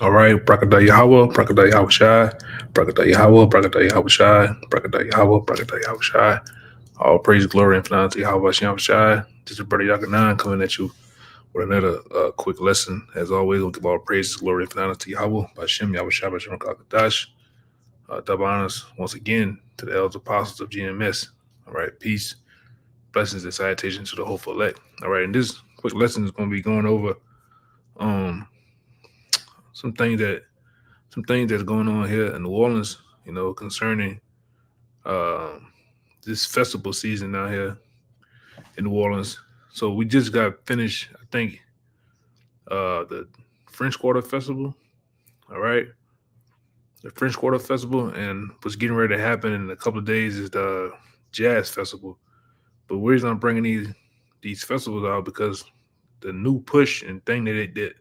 All right, Brakada Yahweh, Brakada Yahweh Shai, Brakada Yahweh, Brakada Yahweh Shai, Brakada Yahweh, Brakada Yahweh Shai. All praise, glory, and honor to Yahweh Shem Shai. This is Brother Yakanan coming at you with another quick lesson. As always, we'll give all praises, glory, and honor to Yahweh, Bashem Yahweh Shai, Bashem Kakadash. Double honors once again to the elders apostles of GMS. All right, peace, blessings, and salutations to the hopeful elect. All right, and this quick lesson is going to be going over um some things that some things that's going on here in New Orleans, concerning um, this festival season out here in New Orleans. So we just got finished, I think, the French Quarter Festival. All right, the French Quarter Festival, and what's getting ready to happen in a couple of days is the Jazz Festival. But the reason I'm bringing these festivals out because the new push and thing that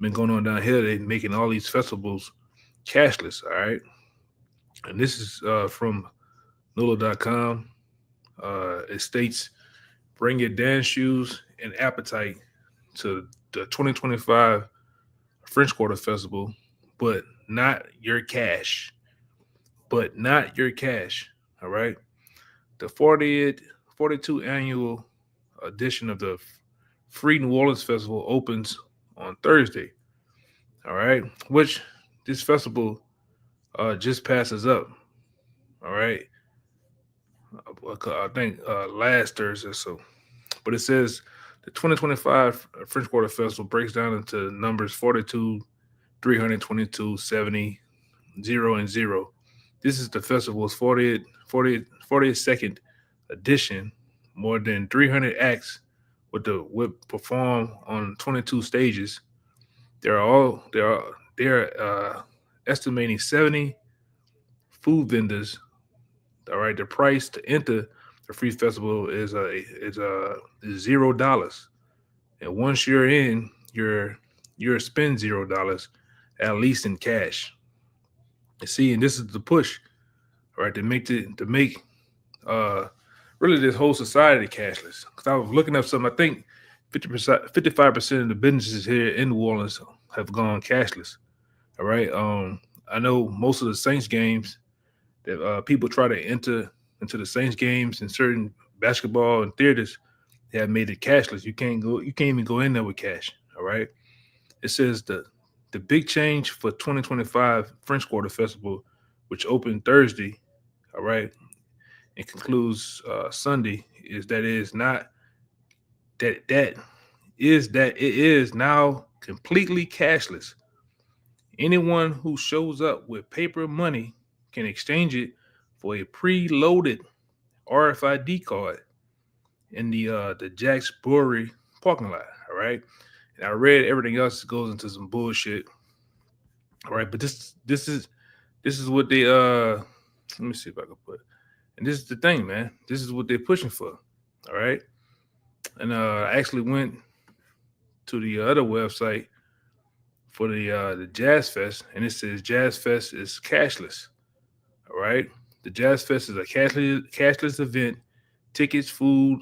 been going on down here, they making all these festivals cashless. All right, and this is from Nula.com. It states, bring your dance shoes and appetite to the 2025 French Quarter Festival, but not your cash. But not your cash. All right. The 40th, 42 annual edition of the Free New Orleans Festival opens on Thursday. All right. Which this festival just passes up. All right. I think last Thursday. So but it says the 2025 French Quarter Festival breaks down into numbers 42, 322, 70, 0, and 0. This is the festival's 42nd edition. More than 300 acts with perform on 22 stages. They're estimating 70 food vendors. All right, the price to enter the free festival is $0. And once you're in, you're spend $0 at least in cash. You see, and this is the push, right? To make uh really this whole society cashless. Because I was looking up something. I think 50%, 55% of the businesses here in New Orleans have gone cashless. All right. I know most of the Saints games that people try to enter into the Saints games and certain basketball and theaters, they have made it cashless. You can't even go in there with cash. All right. It says the big change for 2025 French Quarter Festival, which opened Thursday, all right, and concludes Sunday, is that it is not that it is now completely cashless. Anyone who shows up with paper money can exchange it for a preloaded RFID card in the Jack's Brewery parking lot. All right, and I read everything else goes into some bullshit. All right, but this is what they let me see if I can put. And this is the thing, man. This is what they're pushing for. All right, and I actually went to the other website for the Jazz Fest, and it says Jazz Fest is cashless. All right, the Jazz Fest is a cashless event. Tickets, food,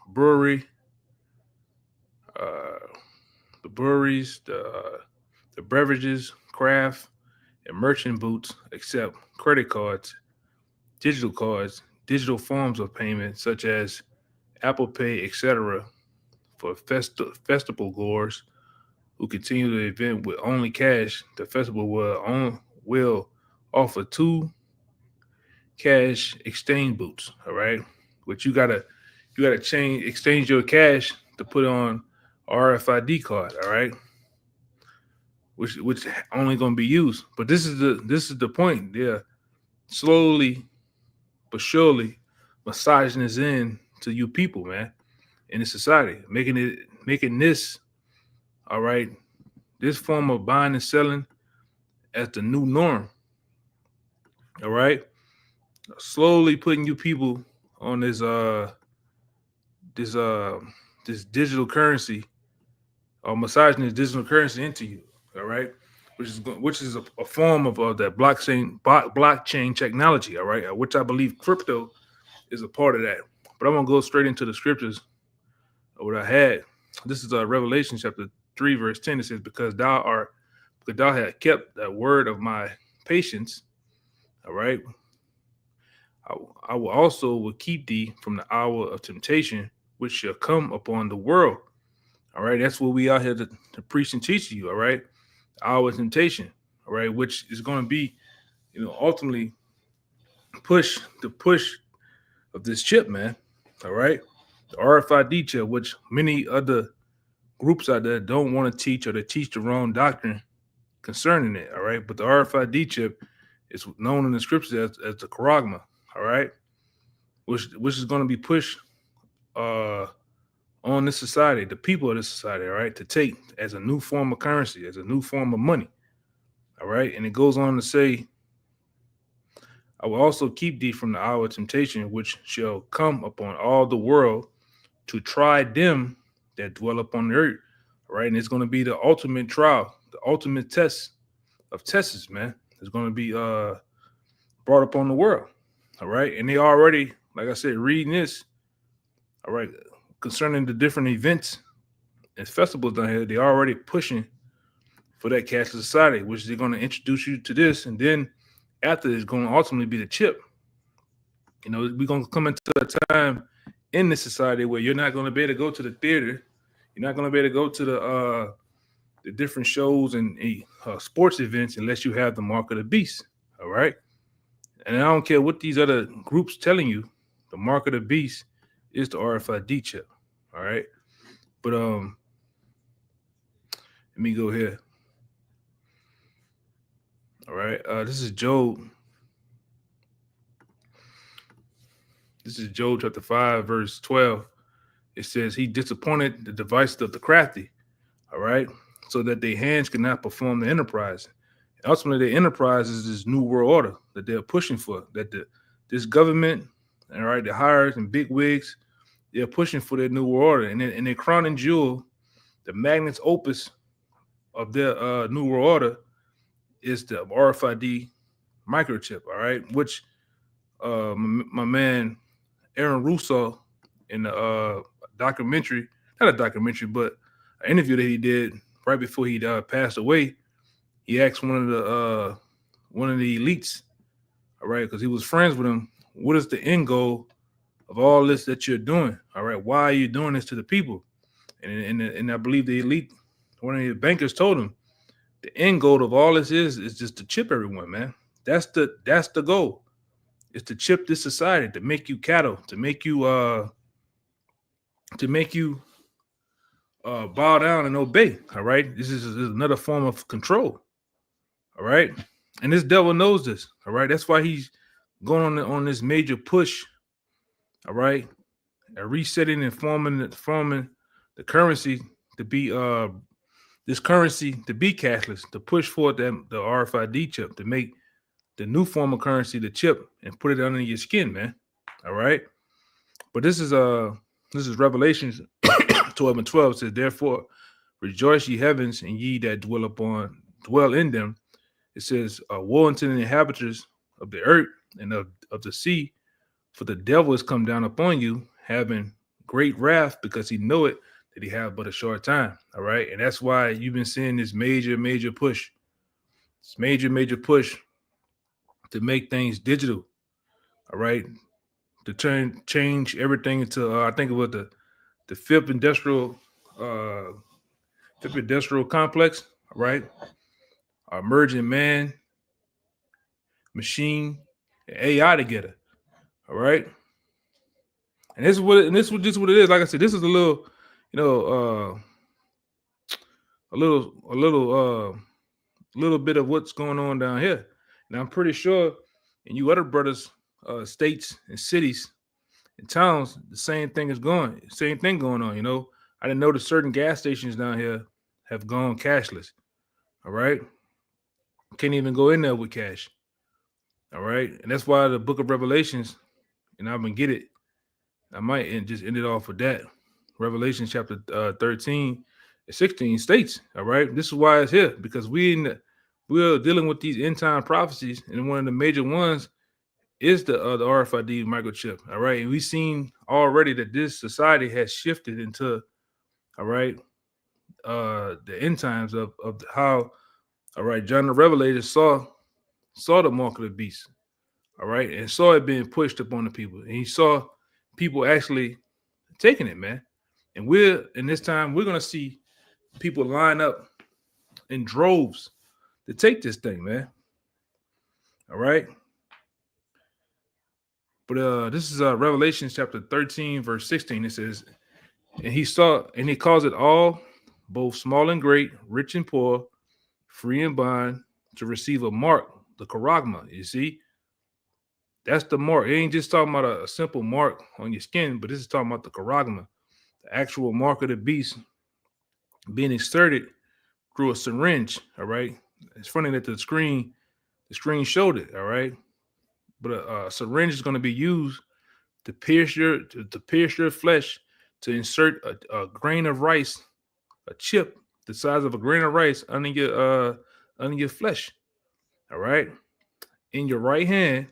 brewery, uh, the breweries, the beverages, craft, and merchant booths accept credit cards, digital forms of payment such as Apple Pay, etc. For festival goers who continue the event with only cash. The festival will offer two cash exchange booths. All right, but you gotta change exchange your cash to put on RFID card. All right, which only gonna be used. But this is the point. They're slowly but surely massaging this in to you people, man, in the society, making this all right, this form of buying and selling as the new norm. All right, slowly putting you people on this this digital currency or massaging this digital currency into you. All right, which is a form of that blockchain technology. All right, which I believe crypto is a part of that. But I'm gonna go straight into the scriptures of what I had. This is Revelation chapter 3, verse 10. It says, "Because thou art because thou hast kept the word of my patience. All right. I, I will also will keep thee from the hour of temptation, which shall come upon the world. All right. That's what we out here to preach and teach you. All right. The hour of temptation. All right. Which is going to be, ultimately push of this chip, man. All right. The RFID chip, which many other groups out there don't want to teach, or they teach the wrong doctrine concerning it. All right. But the RFID chip is known in the scriptures as the charagma. All right. Which is going to be pushed uh, on this society, the people of this society, all right, to take as a new form of currency, as a new form of money. All right. And it goes on to say, I will also keep thee from the hour of temptation, which shall come upon all the world to try them that dwell upon the earth. All right. And it's going to be the ultimate trial, the ultimate test of tests, man. It's going to be brought upon the world. All right. And they already, like I said, reading this, all right, concerning the different events and festivals down here, they're already pushing for that cashless society, which they're going to introduce you to this. And then after it's going to ultimately be the chip. We're going to come into a time in this society where you're not going to be able to go to the theater. You're not going to be able to go to the different shows and sports events unless you have the mark of the beast. All right. And I don't care what these other groups telling you, the mark of the beast is the RFID chip. All right. But let me go here. All right. This is Job. This is Job chapter 5, verse 12. It says, he disappointed the devices of the crafty. All right. So that their hands cannot perform the enterprise. And ultimately, the enterprise is this new world order that they're pushing for, that this government, all right, the hires and big wigs, they're pushing for their new world order. And their crown and jewel, the magnus opus of their new world order, is the RFID microchip, all right, which my man Aaron Russo in the documentary, not a documentary, but an interview that he did right before he passed away, he asked one of the elites, all right, because he was friends with him, what is the end goal of all this that you're doing? All right, why are you doing this to the people? And I believe the elite, one of the bankers told him, the end goal of all this is just to chip everyone, man. That's the goal. It's to chip this society, to make you cattle, to make you bow down and obey. All right. This is another form of control. All right. And this devil knows this. All right. That's why he's going on this major push. All right. Resetting and forming the currency to be this currency to be cashless, to push forward the RFID chip, to make the new form of currency, the chip, and put it under your skin, man. All right. But this is Revelations 12 and 12. It says, therefore, rejoice ye heavens, and ye that dwell in them. It says, woe unto the inhabitants of the earth and of the sea, for the devil is come down upon you, having great wrath, because he know it that he have but a short time. All right. And that's why you've been seeing this major push. This major push to make things digital. All right. To change everything into I think about the fifth industrial complex, all right? Merging man, machine, and AI together. All right. And this is just what it is. Like I said, this is a little, a little bit of what's going on down here. And I'm pretty sure in you other brothers, states and cities and towns, the same thing going on. I didn't notice certain gas stations down here have gone cashless. All right. Can't even go in there with cash. All right. And that's why the book of Revelations, and I'm gonna get it. I might just end it off with that. Revelation chapter 13 and 16 states, all right. This is why it's here, because we're dealing with these end time prophecies, and one of the major ones is the RFID microchip. All right. And we've seen already that this society has shifted into, all right, the end times of how All right, John the Revelator saw the mark of the beast. All right, and saw it being pushed upon the people, and he saw people actually taking it, man. And we're in this time we're gonna see people line up in droves to take this thing, man. All right. But this is Revelation chapter 13, verse 16. It says, and he saw, and he calls it all, both small and great, rich and poor, free and bond, to receive a mark, the charagma. You see, that's the mark. It ain't just talking about a simple mark on your skin, but this is talking about the charagma, the actual mark of the beast being inserted through a syringe. All right. It's funny that the screen showed it. All right. But a syringe is going to be used to pierce your flesh, to insert a grain of rice, a chip the size of a grain of rice under your flesh. All right, in your right hand.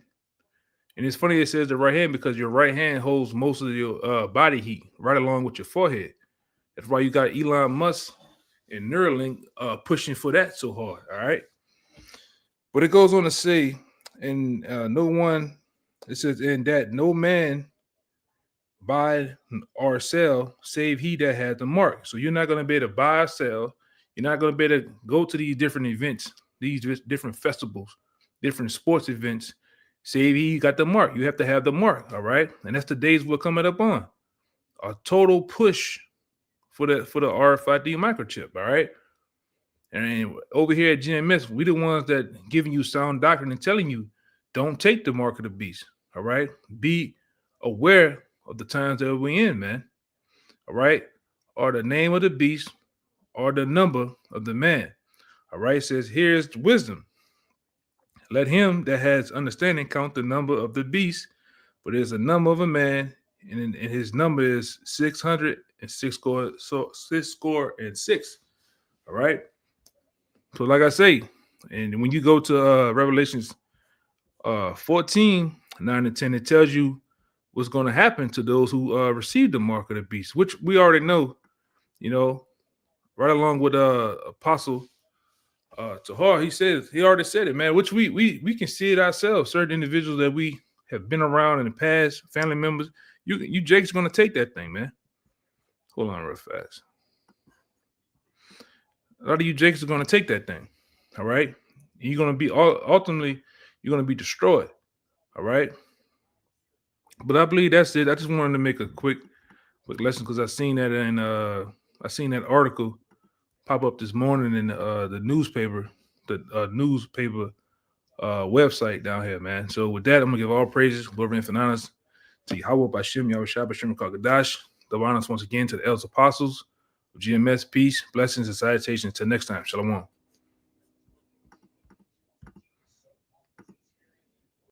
And it's funny it says the right hand because your right hand holds most of your body heat, right along with your forehead. That's why you got Elon Musk and Neuralink pushing for that so hard. All right, but it goes on to say, and no one. It says, in that no man buy or sell save he that had the mark. So you're not going to be able to buy or sell. You're not going to be able to go to these different events, these different festivals, different sports events, save he got the mark. You have to have the mark. All right. And that's the days we're coming up on. A total push for the RFID microchip. All right. And over here at GMS, we the ones that giving you sound doctrine and telling you don't take the mark of the beast. All right. Be aware of the times that we're in, man. All right. Or the name of the beast or the number of the man. All right. It says, here's wisdom. Let him that has understanding count the number of the beast, but there's a number of a man, and his number is 606 score, so 6 All right. So, like I say, and when you go to Revelations 14, 9 and 10, it tells you what's going to happen to those who receive the mark of the beast, which we already know, right along with Apostle Tahar. He already said it, man, which we can see it ourselves. Certain individuals that we have been around in the past, family members, you Jake's going to take that thing, man. Hold on real fast. A lot of you Jakes are going to take that thing. All right. You're going to be ultimately, you're going to be destroyed. All right. But I believe that's it. I just wanted to make a quick lesson because I seen that I seen that article pop up this morning in the newspaper, website down here, man. So with that, I'm gonna give all praises, glory, and honors to Yahweh Bashim, Yahweh Shah Bashim Kagadash. The honors once again to the elders apostles of GMS. Peace, blessings, and salutations. Until next time. Shalom.